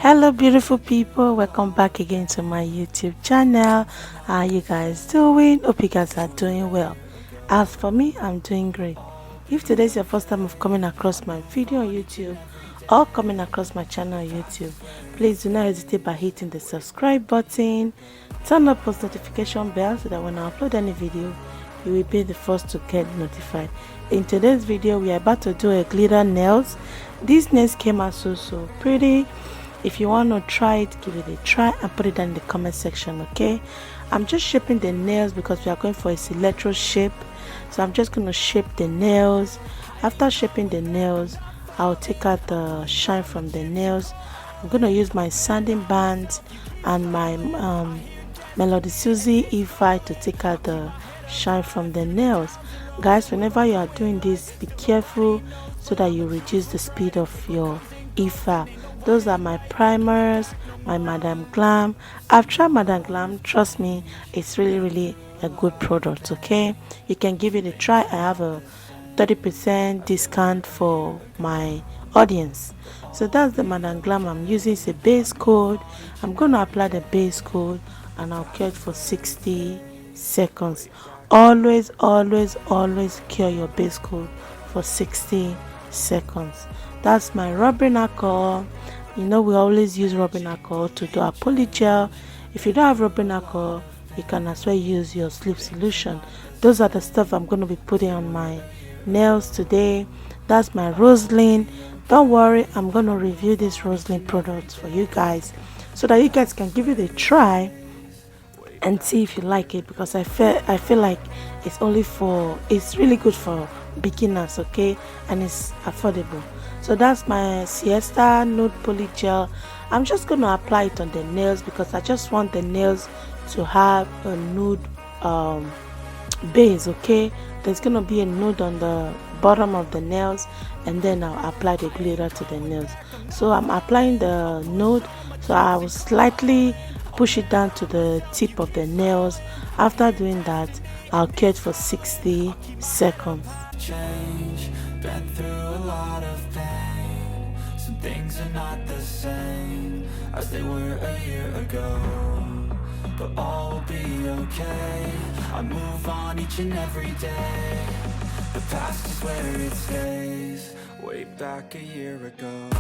Hello beautiful people, welcome back again to my YouTube channel. How are you guys doing? Hope you guys are doing well. As for me, I'm doing great. If today is your first time of coming across my video on YouTube or coming across my channel on YouTube, please do not hesitate by hitting the subscribe button, turn on post notification bell so that when I upload any video you will be the first to get notified. In today's video we are about to do a glitter nails. These nails came out so pretty. If you want to try it, give it a try and put it down in the comment section. Okay, I'm just shaping the nails because we are going for a stiletto shape, so I'm just going to shape the nails. After shaping the nails, I'll take out the shine from the nails. I'm going to use my sanding bands and my MelodySusie E5 to take out the shine from the nails. Guys, whenever you are doing this, be careful so that you reduce the speed of your E5. Those are my primers, my Madame Glam. I've tried Madame Glam, trust me, it's really a good product. Okay, you can give it a try. I have a 30% discount for my audience. So that's the Madame Glam I'm using. It's a base coat. I'm going to apply the base coat and I'll cure it for 60 seconds. Always cure your base coat for 60 seconds. That's my rubbing alcohol. You know, we always use rubbing alcohol to do our polygel. If you don't have rubbing alcohol, you can as well use your sleep solution. Those are the stuff I'm going to be putting on my nails today. That's my Rosalind. Don't worry, I'm going to review this Rosalind products for you guys so that you guys can give it a try and see if you like it, because I feel like it's really good for beginners. Okay, and it's affordable. So that's my Siesta Nude Polygel. I'm just going to apply it on the nails because I just want the nails to have a nude base. Okay, there's going to be a nude on the bottom of the nails, and then I'll apply the glitter to the nails. So I'm applying the nude, so I will slightly push it down to the tip of the nails. After doing that, I'll cure it for 60 seconds. Been through a lot of pain. Some things are not the same as they were a year ago, but all will be okay. I move on each and every day. The past is where it stays. Way back a year ago.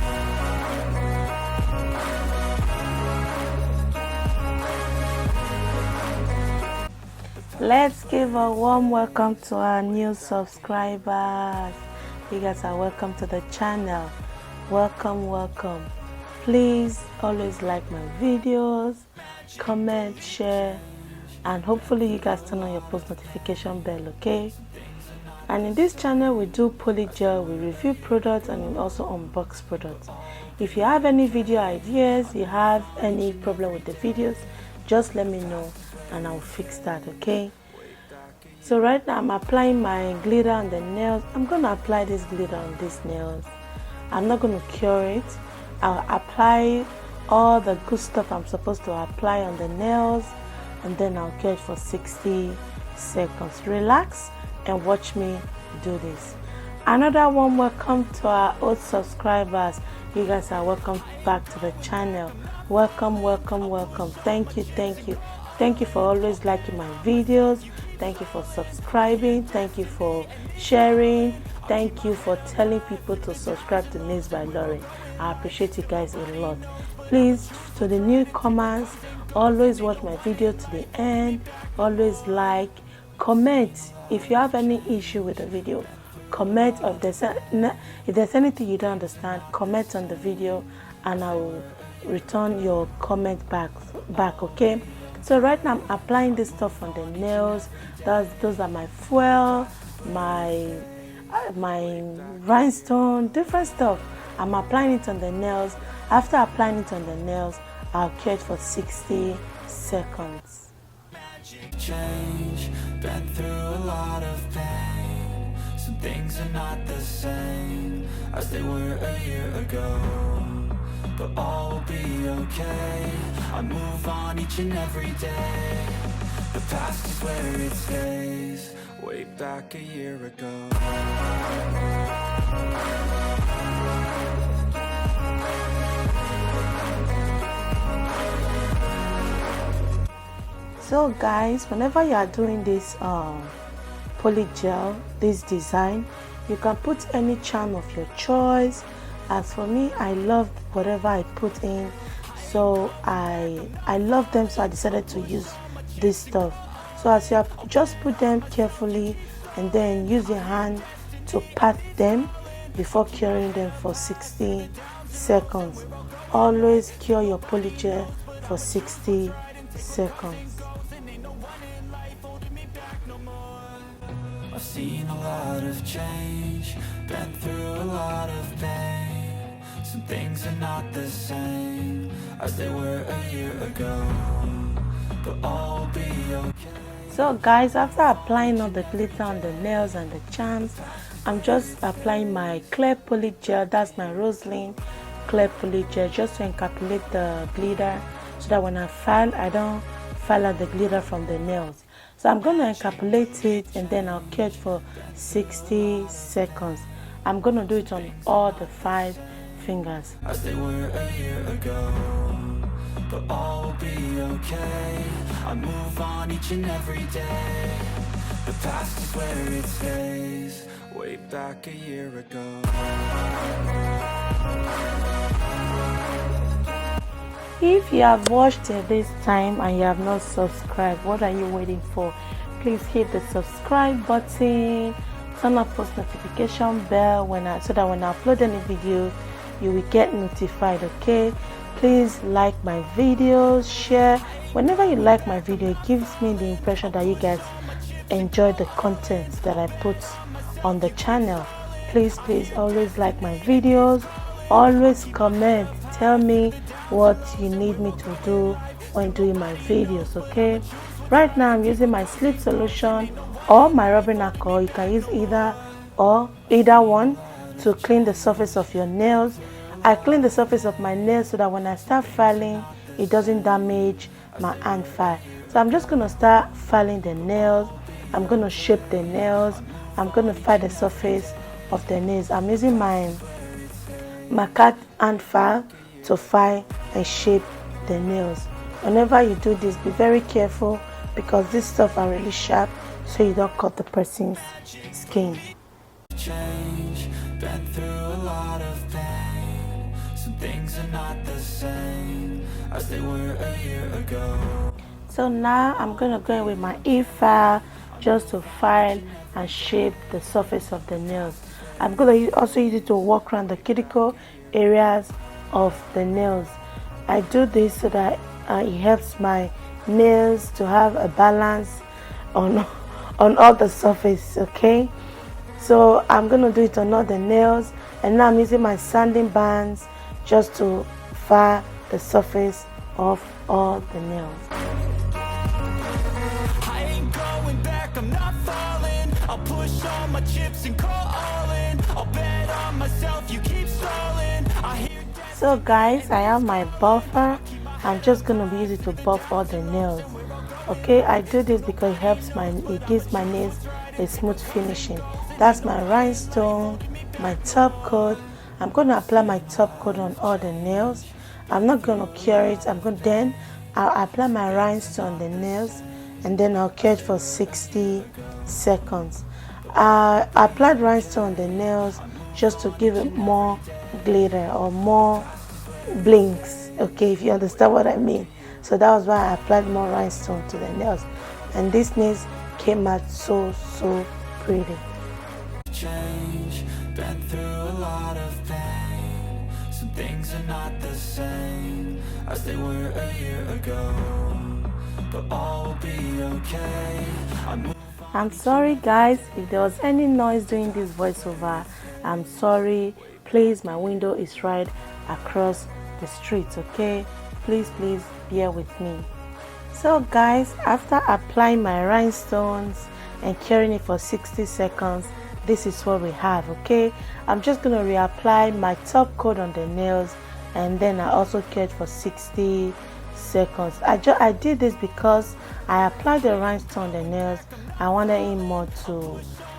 Let's give a warm welcome to our new subscribers. You guys are welcome to the channel. Welcome. Please always like my videos, comment, share, and hopefully you guys turn on your post notification bell. Okay, and in this channel we do polygel, we review products, and we also unbox products. If you have any video ideas, you have any problem with the videos, just let me know and I'll fix that. Okay, so right now I'm applying my glitter on the nails. I'm going to apply this glitter on these nails. I'm not going to cure it. I'll apply all the good stuff I'm supposed to apply on the nails, and then I'll cure it for 60 seconds. Relax and watch me do this. Another one, welcome to our old subscribers. You guys are welcome back to the channel. Welcome. Thank you for always liking my videos. Thank you for subscribing. Thank you for sharing. Thank you for telling people to subscribe to Nails by Laureen. I appreciate you guys a lot. Please, to the newcomers, always watch my video to the end. Always like, comment. If you have any issue with the video, comment. If there's anything you don't understand, comment on the video and I will return your comment back. Okay, so right now I'm applying this stuff on the nails. Those are my foil, my rhinestone, different stuff. I'm applying it on the nails. After applying it on the nails, I'll cure it for 60 seconds. Change, been through a lot of pain. Some things are not the same as they were a year ago, but all will be okay. I move on each and every day. The past is where it stays. Way back a year ago. So guys, whenever you are doing this polygel, this design, you can put any charm of your choice. As for me, I love whatever I put in, so I love them, so I decided to use this stuff. So as you have just put them carefully and then use your hand to pat them before curing them for 60 seconds. Always cure your polygel for 60 seconds. I've seen a lot of change, been through a lot of pain. Some things are not the same as they were a year ago, but all will be okay. So guys, after applying all the glitter on the nails and the charms, I'm just applying my clear polygel. That's my Rosalind clear polygel, just to encapsulate the glitter, so that when I file, I don't file out the glitter from the nails. So I'm going to encapsulate it and then I'll cure it for 60 seconds. I'm going to do it on all the 5 fingers. As they were a year ago, but all will be okay. I move on each and every day. The past is where it stays, way back a year ago. If you have watched till this time and you have not subscribed, what are you waiting for? Please hit the subscribe button, turn on post notification bell so that when I upload any video, you will get notified. Okay, please like my videos, share. Whenever you like my video, it gives me the impression that you guys enjoy the content that I put on the channel. Please always like my videos, always comment, tell me what you need me to do when doing my videos. Okay, right now I'm using my sleep solution or my rubbing alcohol. You can use either one to clean the surface of your nails. I clean the surface of my nails so that when I start filing, it doesn't damage my hand file. So I'm just going to start filing the nails. I'm going to shape the nails. I'm going to file the surface of the nails. I'm using my cat hand file to file and shape the nails. Whenever you do this, be very careful because this stuff are really sharp, so you don't cut the person's skin. Change, been through a lot of pain. Some things are not the same as they were a year ago. So now I'm going to go in with my e-file just to file and shape the surface of the nails. I'm going to also use it to walk around the cuticle areas of the nails. I do this so that it helps my nails to have a balance on all the surface. Okay, so I'm going to do it on all the nails, and now I'm using my sanding bands just to file the surface of all the nails. I ain't going back, I'm not falling. I'll push all my chips and call all in. I'll bet on myself, you keep stalling. I hear. So guys, I have my buffer. I'm just going to be using it to buff all the nails. Okay, I do this because it gives my nails a smooth finishing. That's my rhinestone, my top coat. I'm going to apply my top coat on all the nails. I'm not going to cure it. Then I'll apply my rhinestone on the nails, and then I'll cure it for 60 seconds. I applied rhinestone on the nails just to give it more glitter or more blinks. Okay, if you understand what I mean. So that was why I applied more rhinestone to the nails, and these nails came out so pretty. Change, been through a lot of pain. Some things are not the same as they were a year ago, but all will be okay. I'm sorry guys if there was any noise during this voiceover. I'm sorry. Please, my window is right across the street. Okay, please bear with me. So guys, after applying my rhinestones and curing it for 60 seconds, this is what we have. Okay, I'm just going to reapply my top coat on the nails, and then I also cured for 60 seconds. I did this because I applied the rhinestone on the nails.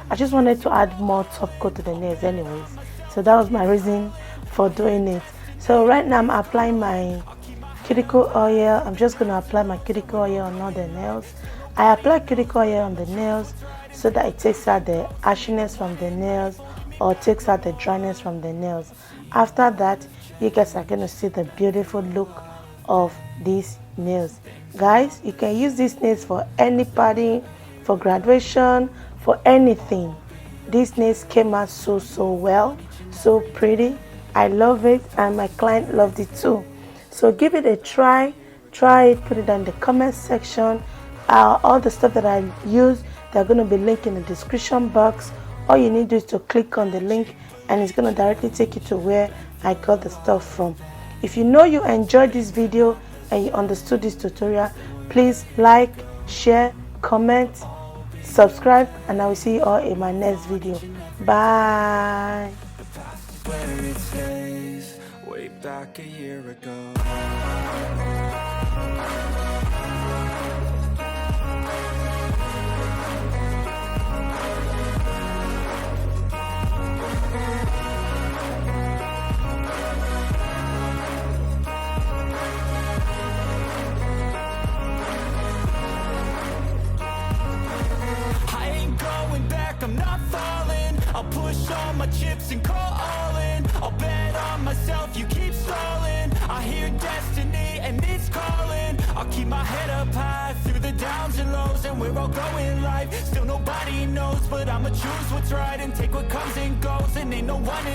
I just wanted to add more top coat to the nails anyways. So that was my reason for doing it. So right now I'm applying my cuticle oil. I'm just going to apply my cuticle oil on all the nails. I apply cuticle oil on the nails so that it takes out the ashiness from the nails or takes out the dryness from the nails. After that, you guys are going to see the beautiful look of these nails. Guys, you can use these nails for any party, for graduation, for anything. These nails came out so well, so pretty. I love it and my client loved it too. So give it a try it, put it in the comment section. All the stuff that I use, they're going to be linked in the description box. All you need to do is to click on the link and it's going to directly take you to where I got the stuff from. If you know you enjoyed this video and you understood this tutorial, please like, share, comment, subscribe, and I will see you all in my next video. Bye. Where it stays, way back a year ago. I'm not falling, I'll push all my chips and call all in. I'll bet on myself, you keep stalling. I hear destiny and it's calling. I'll keep my head up high through the downs and lows. And we're all going live, still nobody knows. But I'ma choose what's right and take what comes and goes. And ain't no one